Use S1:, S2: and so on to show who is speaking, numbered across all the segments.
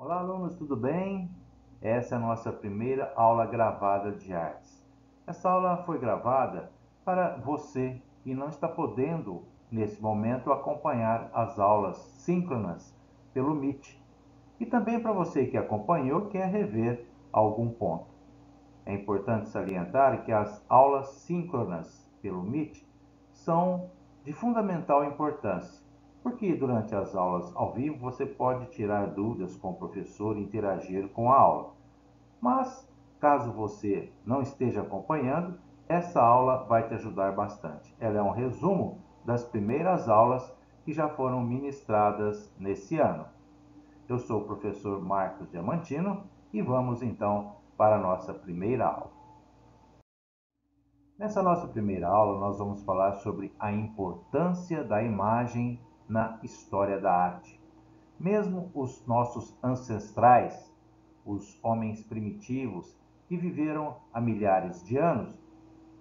S1: Olá, alunos, tudo bem? Essa é a nossa primeira aula gravada de artes. Essa aula foi gravada para você que não está podendo, nesse momento, acompanhar as aulas síncronas pelo Meet. E também para você que acompanhou e quer rever algum ponto. É importante salientar que as aulas síncronas pelo Meet são de fundamental importância, porque durante as aulas ao vivo você pode tirar dúvidas com o professor e interagir com a aula. Mas, caso você não esteja acompanhando, essa aula vai te ajudar bastante. Ela é um resumo das primeiras aulas que já foram ministradas nesse ano. Eu sou o professor Marcos Diamantino e vamos então para a nossa primeira aula. Nessa nossa primeira aula, nós vamos falar sobre a importância da imagem na história da arte. Mesmo os nossos ancestrais, os homens primitivos, que viveram há milhares de anos,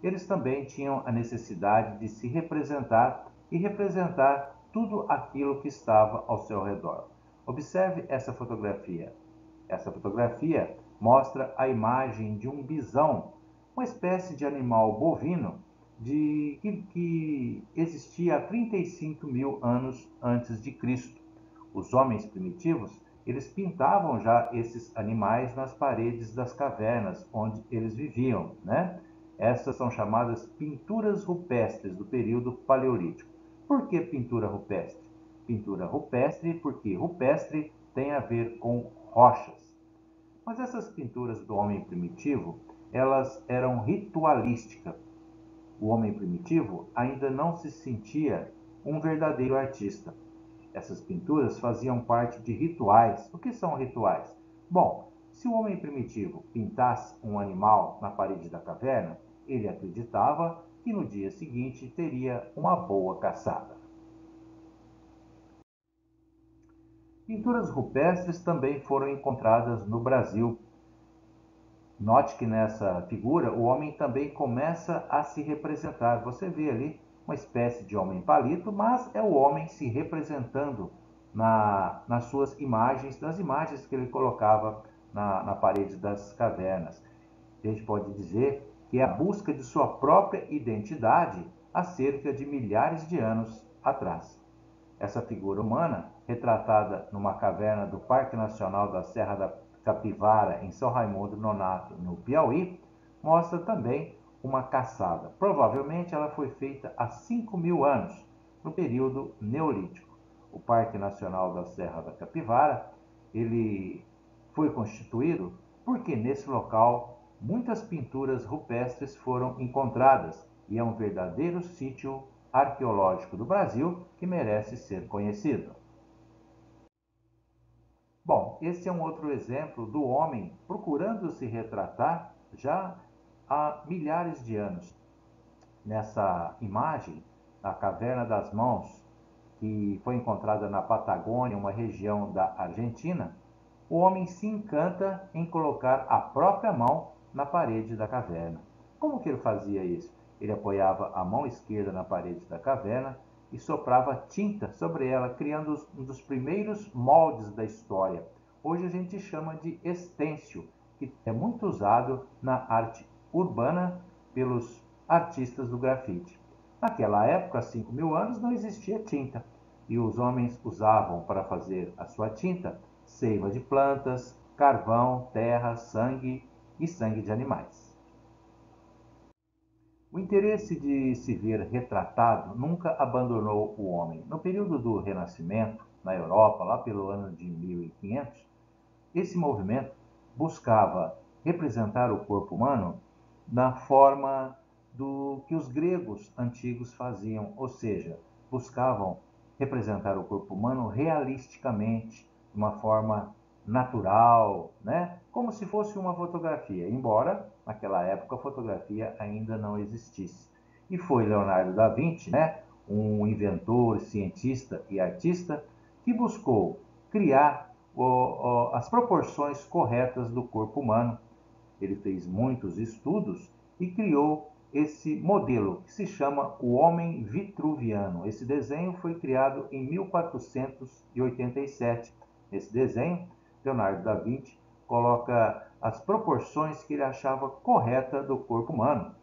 S1: eles também tinham a necessidade de se representar e representar tudo aquilo que estava ao seu redor. Observe essa fotografia. Essa fotografia mostra a imagem de um bisão, uma espécie de animal bovino que existia há 35 mil anos antes de Cristo. Os homens primitivos, eles pintavam já esses animais nas paredes das cavernas onde eles viviam, né? Essas são chamadas pinturas rupestres do período paleolítico. Por que pintura rupestre? Pintura rupestre porque rupestre tem a ver com rochas. Mas essas pinturas do homem primitivo, elas eram ritualísticas. O homem primitivo ainda não se sentia um verdadeiro artista. Essas pinturas faziam parte de rituais. O que são rituais? Bom, se o homem primitivo pintasse um animal na parede da caverna, ele acreditava que no dia seguinte teria uma boa caçada. Pinturas rupestres também foram encontradas no Brasil. Note que nessa figura o homem também começa a se representar. Você vê ali uma espécie de homem palito, mas é o homem se representando nas suas imagens, nas imagens que ele colocava na parede das cavernas. A gente pode dizer que é a busca de sua própria identidade há cerca de milhares de anos atrás. Essa figura humana, retratada numa caverna do Parque Nacional da Serra da Capivara, em São Raimundo Nonato, no Piauí, mostra também uma caçada. Provavelmente ela foi feita há 5 mil anos, no período neolítico. O Parque Nacional da Serra da Capivara, ele foi constituído porque nesse local muitas pinturas rupestres foram encontradas e é um verdadeiro sítio arqueológico do Brasil que merece ser conhecido. Bom, esse é um outro exemplo do homem procurando se retratar já há milhares de anos. Nessa imagem, a Caverna das Mãos, que foi encontrada na Patagônia, uma região da Argentina, o homem se encanta em colocar a própria mão na parede da caverna. Como que ele fazia isso? Ele apoiava a mão esquerda na parede da caverna e soprava tinta sobre ela, criando um dos primeiros moldes da história. Hoje a gente chama de estêncil, que é muito usado na arte urbana pelos artistas do grafite. Naquela época, há 5 mil anos, não existia tinta e os homens usavam para fazer a sua tinta seiva de plantas, carvão, terra, sangue e sangue de animais. O interesse de se ver retratado nunca abandonou o homem. No período do Renascimento, na Europa, lá pelo ano de 1500, esse movimento buscava representar o corpo humano na forma do que os gregos antigos faziam, ou seja, buscavam representar o corpo humano realisticamente, de uma forma natural, né? Como se fosse uma fotografia, embora naquela época a fotografia ainda não existisse. E foi Leonardo da Vinci, né, um inventor, cientista e artista, que buscou criar as proporções corretas do corpo humano. Ele fez muitos estudos e criou esse modelo que se chama o homem vitruviano. Esse desenho foi criado em 1487. Nesse desenho, Leonardo da Vinci coloca as proporções que ele achava correta do corpo humano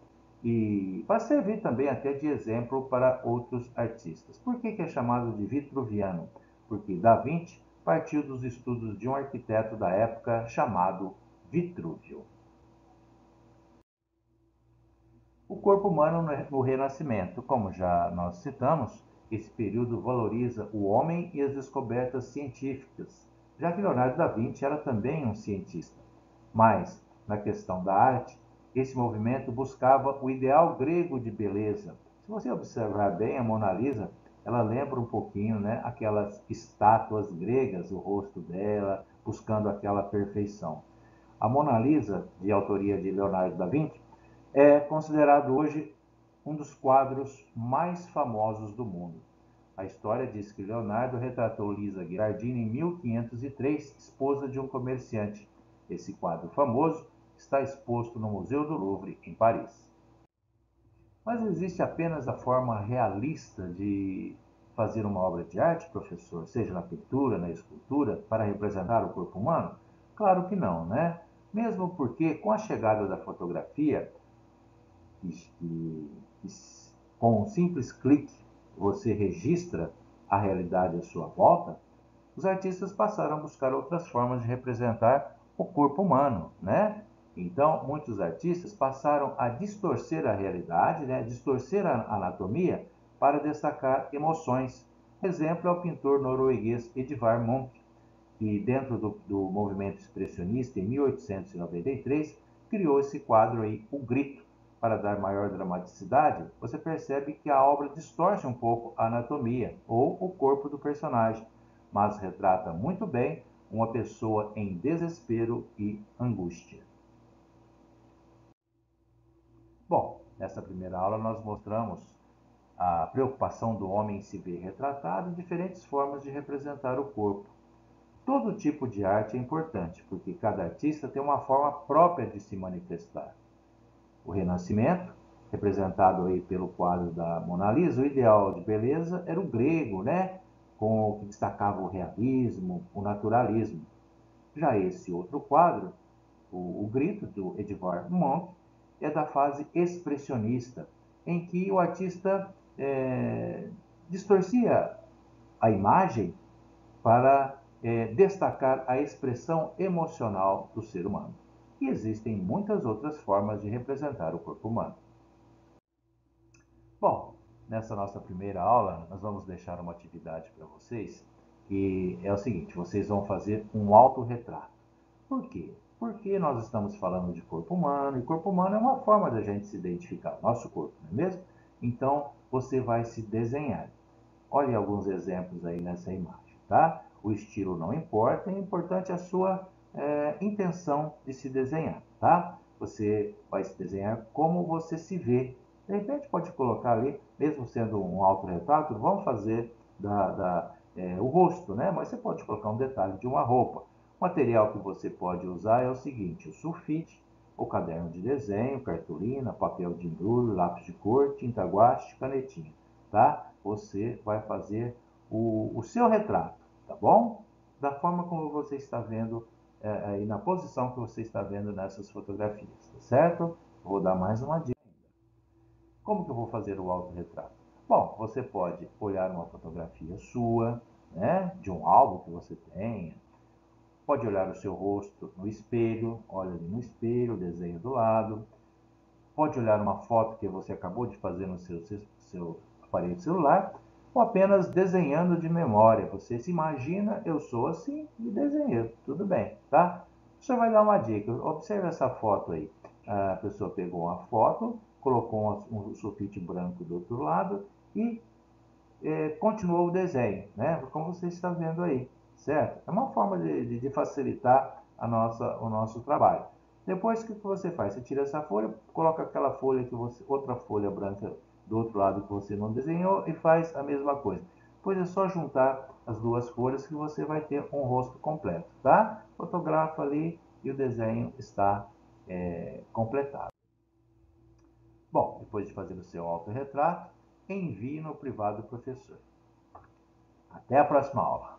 S1: e vai servir também até de exemplo para outros artistas. Por que é chamado de vitruviano? Porque Da Vinci partiu dos estudos de um arquiteto da época chamado Vitrúvio. O corpo humano no Renascimento, como já nós citamos, esse período valoriza o homem e as descobertas científicas, já que Leonardo da Vinci era também um cientista. Mas, na questão da arte, esse movimento buscava o ideal grego de beleza. Se você observar bem a Mona Lisa, ela lembra um pouquinho, né, aquelas estátuas gregas, o rosto dela, buscando aquela perfeição. A Mona Lisa, de autoria de Leonardo da Vinci, é considerado hoje um dos quadros mais famosos do mundo. A história diz que Leonardo retratou Lisa Gherardini em 1503, esposa de um comerciante. Esse quadro famoso está exposto no Museu do Louvre, em Paris. Mas existe apenas a forma realista de fazer uma obra de arte, professor, seja na pintura, na escultura, para representar o corpo humano? Claro que não, né? Mesmo porque, com a chegada da fotografia, que com um simples clique você registra a realidade à sua volta, os artistas passaram a buscar outras formas de representar o corpo humano, né? Então, muitos artistas passaram a distorcer a realidade, né? Distorcer a anatomia para destacar emoções. Exemplo é o pintor norueguês Edvard Munch, que dentro do movimento expressionista, em 1893, criou esse quadro aí, O Grito. Para dar maior dramaticidade, você percebe que a obra distorce um pouco a anatomia ou o corpo do personagem, mas retrata muito bem uma pessoa em desespero e angústia. Bom, nessa primeira aula nós mostramos a preocupação do homem em se ver retratado e diferentes formas de representar o corpo. Todo tipo de arte é importante, porque cada artista tem uma forma própria de se manifestar. O Renascimento, representado aí pelo quadro da Mona Lisa, o ideal de beleza era o grego, né? Com o que destacava o realismo, o naturalismo. Já esse outro quadro, o Grito, do Edvard Munch, é da fase expressionista, em que o artista distorcia a imagem para destacar a expressão emocional do ser humano. E existem muitas outras formas de representar o corpo humano. Bom, nessa nossa primeira aula, nós vamos deixar uma atividade para vocês, que é o seguinte: vocês vão fazer um autorretrato. Por quê? Porque nós estamos falando de corpo humano, e corpo humano é uma forma da gente se identificar, nosso corpo, não é mesmo? Então, você vai se desenhar. Olhe alguns exemplos aí nessa imagem, tá? O estilo não importa, é importante a sua intenção de se desenhar, tá? Você vai se desenhar como você se vê. De repente pode colocar ali, mesmo sendo um autorretrato, vamos fazer o rosto, né? Mas você pode colocar um detalhe de uma roupa. O material que você pode usar é o seguinte: o sulfite, o caderno de desenho, cartolina, papel de embrulho, lápis de cor, tinta guache, canetinha, tá? Você vai fazer o seu retrato, tá bom? Da forma como você está vendo aí na posição que você está vendo nessas fotografias, tá certo? Vou dar mais uma dica. Como que eu vou fazer o autorretrato? Bom, você pode olhar uma fotografia sua, né, de um álbum que você tenha, pode olhar o seu rosto no espelho, olha ali no espelho, o desenho do lado, pode olhar uma foto que você acabou de fazer no seu aparelho celular, ou apenas desenhando de memória. Você se imagina, eu sou assim e desenhei, tudo bem, tá? Você vai dar uma dica, observe essa foto aí. A pessoa pegou uma foto, colocou um sulfite branco do outro lado e continuou o desenho, né? Como você está vendo aí, certo? É uma forma de facilitar o nosso trabalho. Depois, o que você faz? Você tira essa folha, coloca aquela folha outra folha branca do outro lado que você não desenhou e faz a mesma coisa. Depois é só juntar as duas folhas que você vai ter um rosto completo, tá? Fotografa ali e o desenho está completado. Bom, depois de fazer o seu autorretrato, envie no privado do professor. Até a próxima aula.